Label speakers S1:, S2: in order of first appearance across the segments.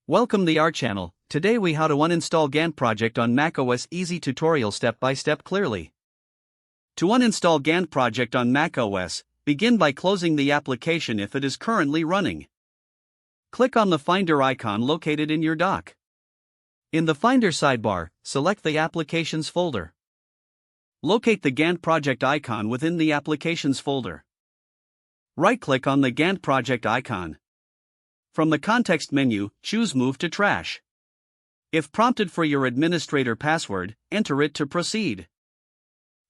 S1: Welcome to our channel. Today we how to uninstall GanttProject on macOS. Easy tutorial step by step clearly. To uninstall GanttProject on macOS, begin by closing the application if it is currently running. Click on the Finder icon located in your dock. In the Finder sidebar, select the Applications folder. Locate the GanttProject icon within the Applications folder. Right-click on the GanttProject icon. From the context menu, choose Move to Trash. If prompted for your administrator password, enter it to proceed.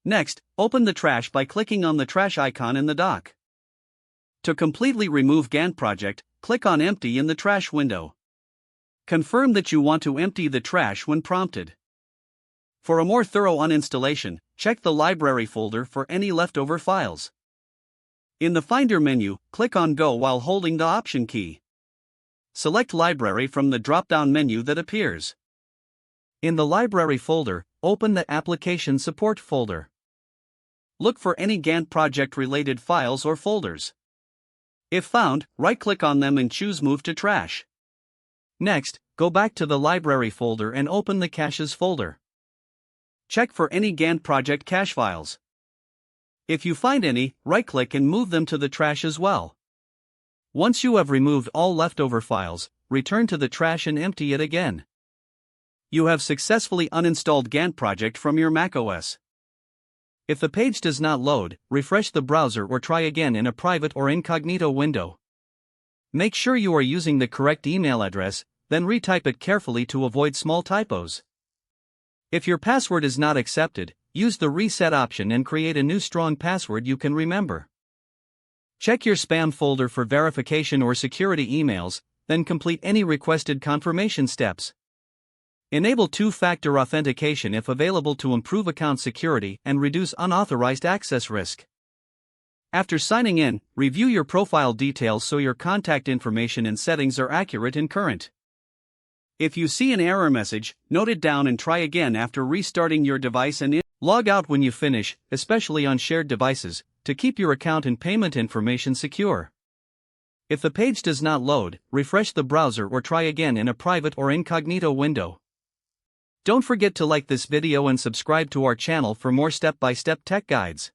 S1: Next, open the trash by clicking on the trash icon in the dock. To completely remove GanttProject, click on Empty in the trash window. Confirm that you want to empty the trash when prompted. For a more thorough uninstallation, check the Library folder for any leftover files. In the Finder menu, click on Go while holding the Option key. Select Library from the drop-down menu that appears. In the Library folder, open the Application Support folder. Look for any GanttProject-related files or folders. If found, right-click on them and choose Move to Trash. Next, go back to the Library folder and open the Caches folder. Check for any GanttProject cache files. If you find any, right-click and move them to the trash as well. Once you have removed all leftover files, return to the trash and empty it again. You have successfully uninstalled GanttProject from your macOS. If the page does not load, refresh the browser or try again in a private or incognito window. Make sure you are using the correct email address, then retype it carefully to avoid small typos. If your password is not accepted, use the reset option and create a new strong password you can remember. Check your spam folder for verification or security emails, then complete any requested confirmation steps. Enable two-factor authentication if available to improve account security and reduce unauthorized access risk. After signing in, review your profile details so your contact information and settings are accurate and current. If you see an error message, note it down and try again after restarting your device and log out when you finish, especially on shared devices, to keep your account and payment information secure. If the page does not load, refresh the browser or try again in a private or incognito window. Don't forget to like this video and subscribe to our channel for more step-by-step tech guides.